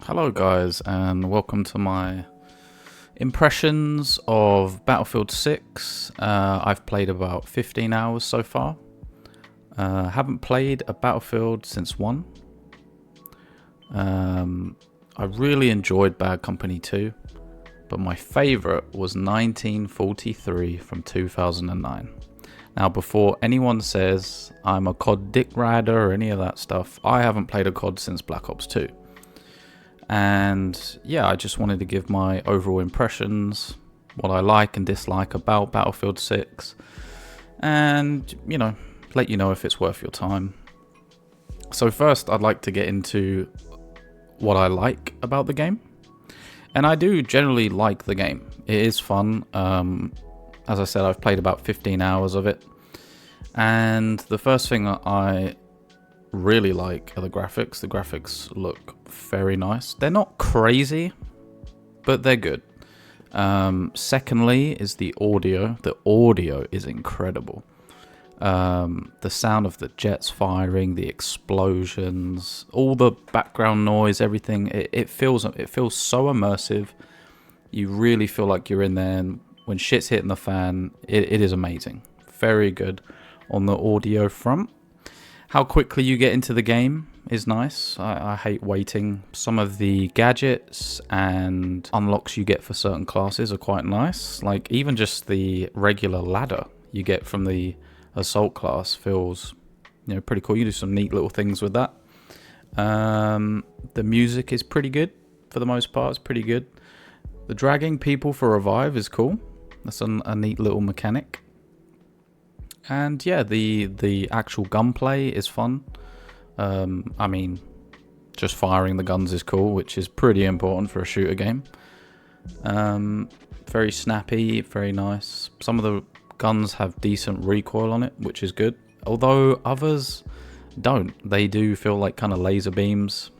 Hello guys, and welcome to my impressions of Battlefield 6. I've played about 15 hours so far. Haven't played a Battlefield since 1. I really enjoyed Bad Company 2, but my favourite was 1943 from 2009. Now, before anyone says I'm a COD dick rider or any of that stuff, I haven't played a COD since Black Ops 2. And yeah, I just wanted to give my overall impressions, what I like and dislike about Battlefield 6, and, let you know if it's worth your time. So first, I'd like to get into what I like about the game. And I do generally like the game. It is fun. As I said, I've played about 15 hours of it. And the first thing I really like are the graphics. The graphics look very nice. They're not crazy, but they're good. Secondly is the audio. The audio is incredible. The sound of the jets firing, the explosions, all the background noise, everything. It feels so immersive. You really feel like you're in there, and when shit's hitting the fan, it is amazing. Very good on the audio front. How quickly you get into the game is nice. I hate waiting. Some of the gadgets and unlocks you get for certain classes are quite nice. Like even just the regular ladder you get from the assault class feels, pretty cool. You do some neat little things with that. The music is pretty good for the most part. It's pretty good. The dragging people for revive is cool. That's a neat little mechanic. And yeah, the actual gunplay is fun. Just firing the guns is cool, which is pretty important for a shooter game. Very snappy, very nice. Some of the guns have decent recoil on it, which is good. Although others don't. They do feel like kind of laser beams.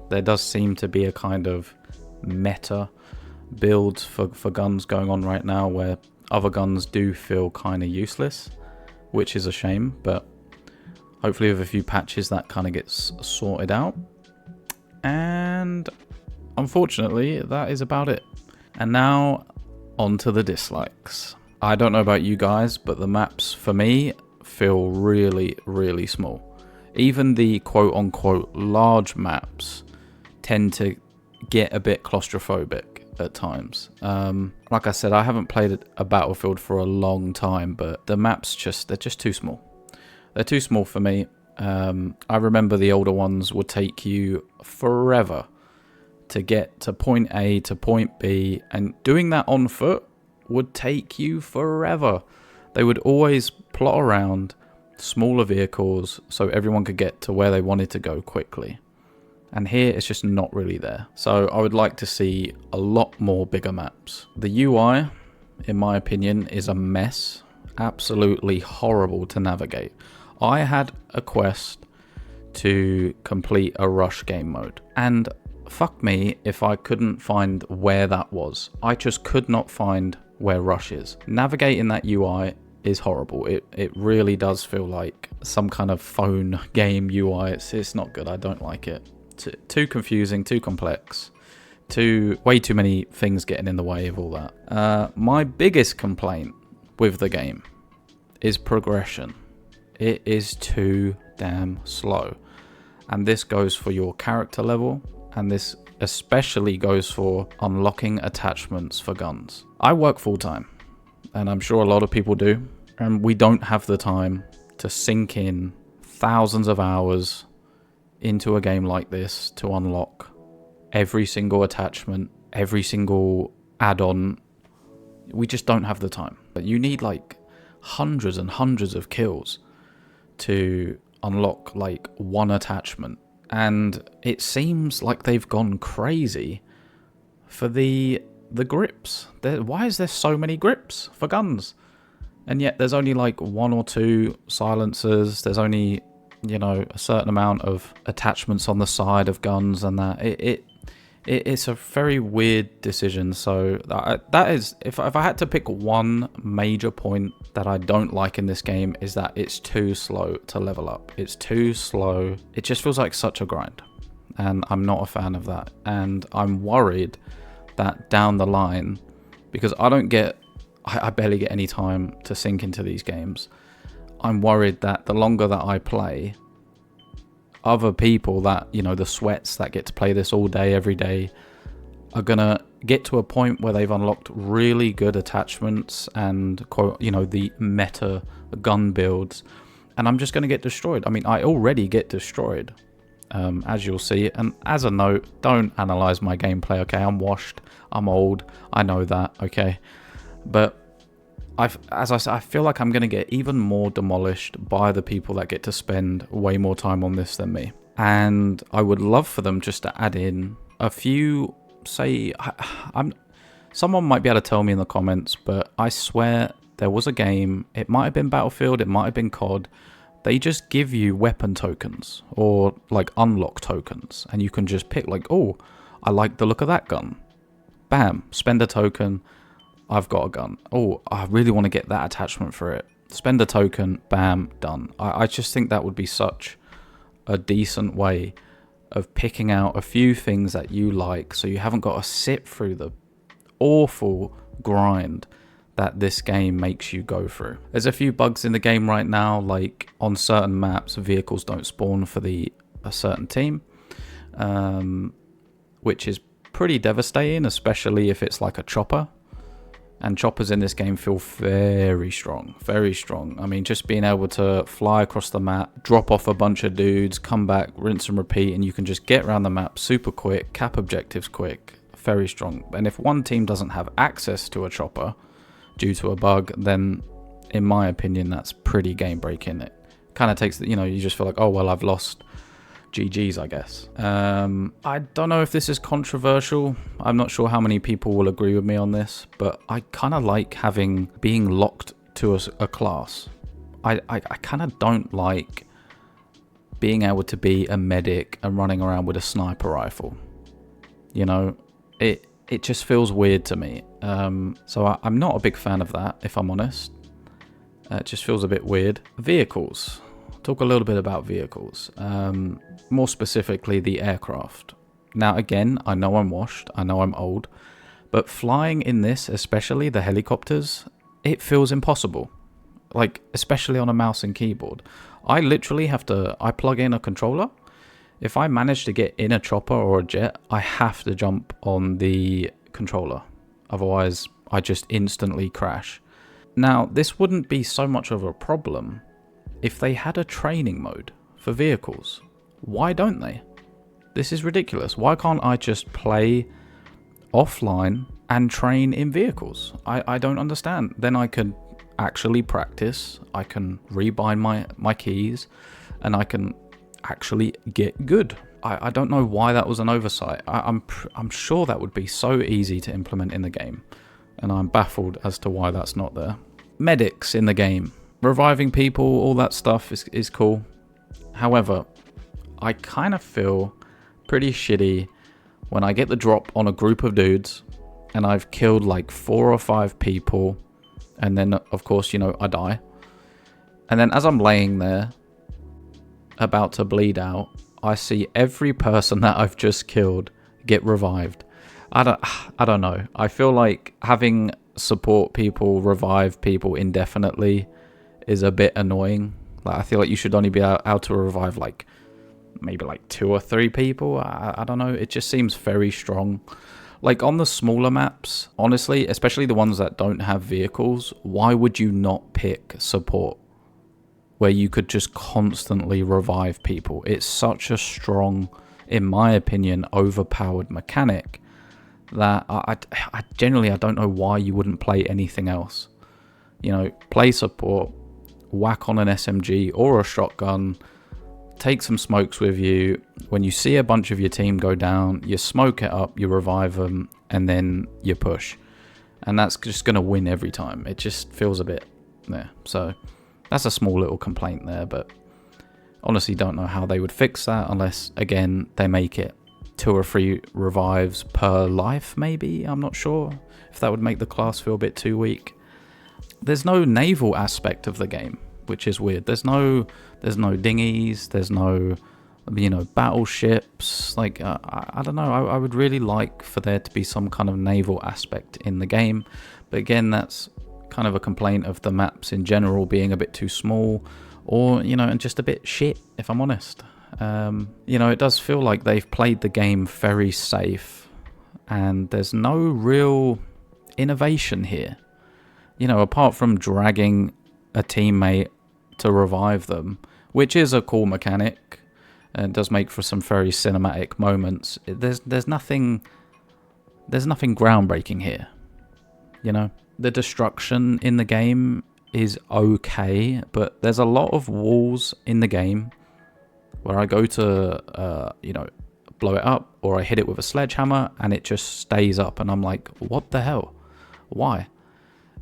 There does seem to be a kind of meta build for guns going on right now where other guns do feel kind of useless, which is a shame, but hopefully with a few patches that kind of gets sorted out. And unfortunately, that is about it. And now, on to the dislikes. I don't know about you guys, but the maps, for me, feel really, really small. Even the quote-unquote large maps tend to get a bit claustrophobic at times. Like I said, I haven't played a Battlefield for a long time, but the maps they're just too small. They're too small for me. I remember the older ones would take you forever to get to point A to point B, and doing that on foot would take you forever. They would always plot around smaller vehicles so everyone could get to where they wanted to go quickly. And here it's just not really there. So I would like to see a lot more bigger maps. The UI, in my opinion, is a mess. Absolutely horrible to navigate. I had a quest to complete a rush game mode. And fuck me if I couldn't find where that was. I just could not find where rush is. Navigating that UI is horrible. It really does feel like some kind of phone game UI. It's not good. I don't like it. Too confusing, too complex, way too many things getting in the way of all that. My biggest complaint with the game is progression. It is too damn slow, and this goes for your character level, and this especially goes for unlocking attachments for guns. I work full-time, and I'm sure a lot of people do, and we don't have the time to sink in thousands of hours into a game like this to unlock every single attachment, every single add-on. We just don't have the time. But you need like hundreds and hundreds of kills to unlock like one attachment, and it seems like they've gone crazy for the grips. Why is there so many grips for guns? And yet there's only like one or two silencers. There's only a certain amount of attachments on the side of guns, and that it's a very weird decision. So that is, if I had to pick one major point that I don't like in this game, is that it's too slow to level up. It's too slow. It just feels like such a grind. and I'm not a fan of that. And I'm worried that down the line, because I barely get any time to sink into these games, I'm worried that the longer that I play, other people that, the sweats that get to play this all day, every day, are gonna get to a point where they've unlocked really good attachments and, the meta gun builds, and I'm just gonna get destroyed. I mean, I already get destroyed, as you'll see. And as a note, don't analyze my gameplay, okay? I'm washed, I'm old, I know that, okay? But as I said, I feel like I'm going to get even more demolished by the people that get to spend way more time on this than me. And I would love for them just to add in a few, someone might be able to tell me in the comments, but I swear there was a game, it might have been Battlefield, it might have been COD, they just give you weapon tokens or like unlock tokens, and you can just pick like, oh, I like the look of that gun. Bam, spend a token, I've got a gun. Oh, I really want to get that attachment for it. Spend a token, bam, done. I just think that would be such a decent way of picking out a few things that you like, so you haven't got to sit through the awful grind that this game makes you go through. There's a few bugs in the game right now, like on certain maps, vehicles don't spawn for a certain team, which is pretty devastating, especially if it's like a chopper. And choppers in this game feel very strong, very strong. I mean, just being able to fly across the map, drop off a bunch of dudes, come back, rinse and repeat, and you can just get around the map super quick, cap objectives quick, very strong. And if one team doesn't have access to a chopper due to a bug, then in my opinion, that's pretty game breaking. It kind of takes, you just feel like, oh, well, I've lost. GG's, I guess. I don't know if this is controversial. I'm not sure how many people will agree with me on this, but I kind of like being locked to a class. I kind of don't like being able to be a medic and running around with a sniper rifle. It just feels weird to me. So I'm not a big fan of that, if I'm honest. It just feels a bit weird. Vehicles. Talk a little bit about vehicles, more specifically the aircraft. Now again, I know I'm washed, I know I'm old, but flying in this, especially the helicopters, it feels impossible. Like, especially on a mouse and keyboard. I literally I plug in a controller. If I manage to get in a chopper or a jet, I have to jump on the controller. Otherwise, I just instantly crash. Now, this wouldn't be so much of a problem if they had a training mode for vehicles. Why don't they? This is ridiculous. Why can't I just play offline and train in vehicles? I don't understand. Then I could actually practice, I can rebind my keys, and I can actually get good. I don't know why that was an oversight. I'm sure that would be so easy to implement in the game, and I'm baffled as to why that's not there. Medics in the game. Reviving people, all that stuff is cool. However, I kind of feel pretty shitty when I get the drop on a group of dudes and I've killed like 4 or 5 people, and then of course, I die. And then as I'm laying there about to bleed out, I see every person that I've just killed get revived. I don't know. I feel like having support people revive people indefinitely is a bit annoying. Like, I feel like you should only be able to revive maybe 2 or 3 people. I don't know. It just seems very strong. Like on the smaller maps, honestly, especially the ones that don't have vehicles, why would you not pick support where you could just constantly revive people? It's such a strong, in my opinion, overpowered mechanic that I generally don't know why you wouldn't play anything else. Play support, whack on an SMG or a shotgun, take some smokes with you. When you see a bunch of your team go down, you smoke it up, you revive them, and then you push. And that's just going to win every time. It just feels a bit there. So that's a small little complaint there, but honestly don't know how they would fix that unless, again, they make it 2 or 3 revives per life, maybe. I'm not sure if that would make the class feel a bit too weak. There's no naval aspect of the game, which is weird. There's no dinghies, there's no you know, battleships. Like, I don't know. I would really like for there to be some kind of naval aspect in the game. But again, that's kind of a complaint of the maps in general being a bit too small, or, you know, and just a bit shit, if I'm honest. You know, it does feel like they've played the game very safe, and there's no real innovation here. You know, apart from dragging a teammate to revive them, which is a cool mechanic and does make for some very cinematic moments. There's nothing groundbreaking here. You know, the destruction in the game is okay, but there's a lot of walls in the game where I go to, you know, blow it up, or I hit it with a sledgehammer and it just stays up, and I'm like, what the hell? Why?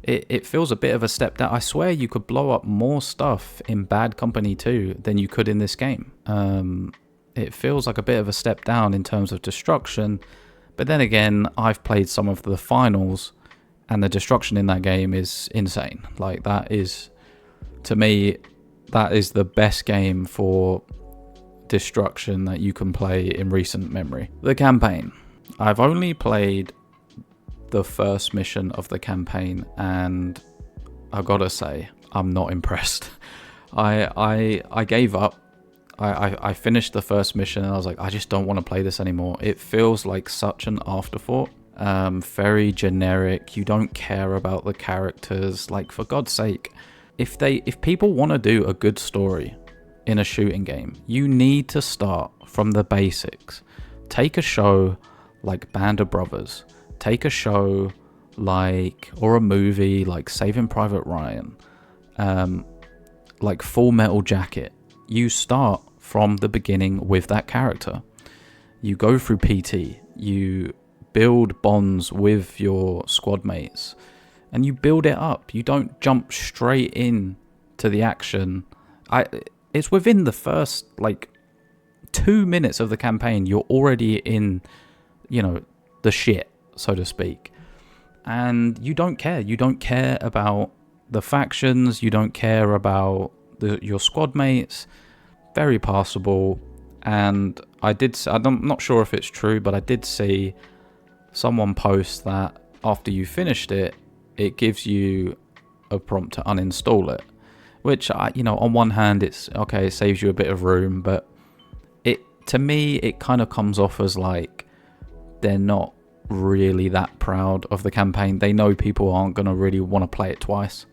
It feels a bit of a step down. I swear you could blow up more stuff in Bad Company 2 than you could in this game. It feels like a bit of a step down in terms of destruction, but then again, I've played some of the finals, and the destruction in that game is insane. Like, that is, to me, that is the best game for destruction that you can play in recent memory. The campaign. I've only played the first mission of the campaign, and I gotta say, I'm not impressed. I gave up. I finished the first mission and I was like, I just don't want to play this anymore. It feels like such an afterthought. Very generic. You don't care about the characters. Like, for God's sake, if people want to do a good story in a shooting game, you need to start from the basics. Take a show like Band of Brothers. Take a show like, or a movie like Saving Private Ryan, like Full Metal Jacket. You start from the beginning with that character. You go through PT. You build bonds with your squad mates, and you build it up. You don't jump straight in to the action. It's within the first like 2 minutes of the campaign, you're already in, you know, the shit, so to speak. And you don't care. You don't care about the factions. You don't care about your squad mates. Very passable. And I'm not sure if it's true, but I did see someone post that after you finished it, it gives you a prompt to uninstall it. Which, you know, on one hand, it's okay, it saves you a bit of room, but to me, it kind of comes off as like they're not really that proud of the campaign. They know people aren't going to really want to play it twice,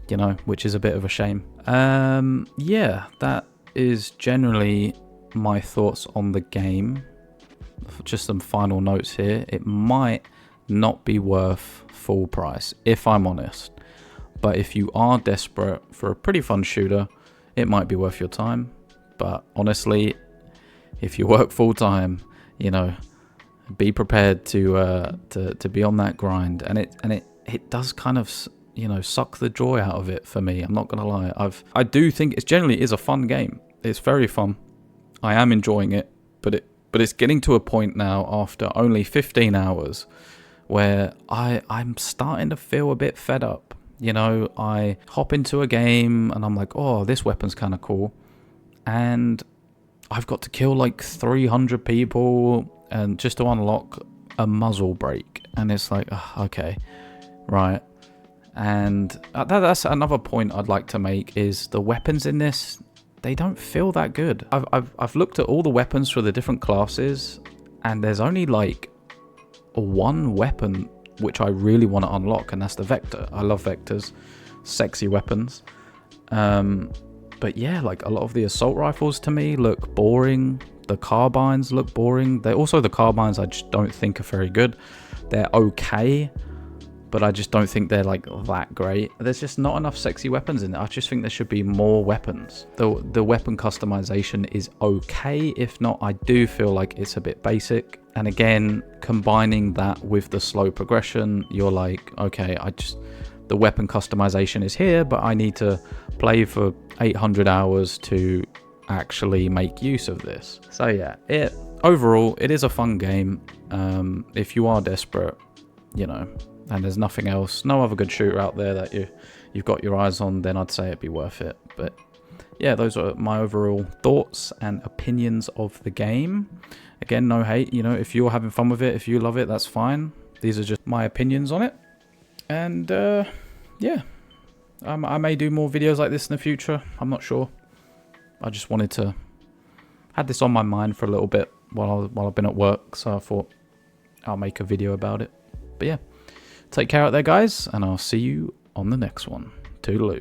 you know, which is a bit of a shame. Yeah, that is generally my thoughts on the game. Just some final notes here. It might not be worth full price, if I'm honest. But if you are desperate for a pretty fun shooter, it might be worth your time. But honestly, if you work full time, you know, be prepared to be on that grind. And it does kind of, you know, suck the joy out of it for me. I'm not gonna lie. I do think it generally is a fun game. It's very fun. I am enjoying it, but it's getting to a point now after only 15 hours where I'm starting to feel a bit fed up. You know, I hop into a game and I'm like, oh, this weapon's kind of cool. And I've got to kill like 300 people and just to unlock a muzzle brake. And it's like, oh, okay, right. And that's another point I'd like to make is the weapons in this, they don't feel that good. I've looked at all the weapons for the different classes, and there's only like one weapon which I really want to unlock, and that's the Vector. I love Vectors, sexy weapons. But yeah, like a lot of the assault rifles to me look boring. The carbines look boring. The carbines I just don't think are very good. They're okay, but I just don't think they're like that great. There's just not enough sexy weapons in it. I just think there should be more weapons. The weapon customization is okay. If not, I do feel like it's a bit basic. And again, combining that with the slow progression, you're like, okay, the weapon customization is here, but I need to play for 800 hours to actually make use of this. So yeah, overall, it is a fun game. If you are desperate, you know, and there's nothing else, no other good shooter out there that you've got your eyes on, then I'd say it'd be worth it. But yeah, those are my overall thoughts and opinions of the game. Again, no hate. You know, if you're having fun with it, if you love it, that's fine. These are just my opinions on it. And yeah, I may do more videos like this in the future. I'm not sure. I just wanted to had this on my mind for a little bit while I've been at work, so I thought I'll make a video about it. But yeah, take care out there, guys, and I'll see you on the next one. Toodaloo.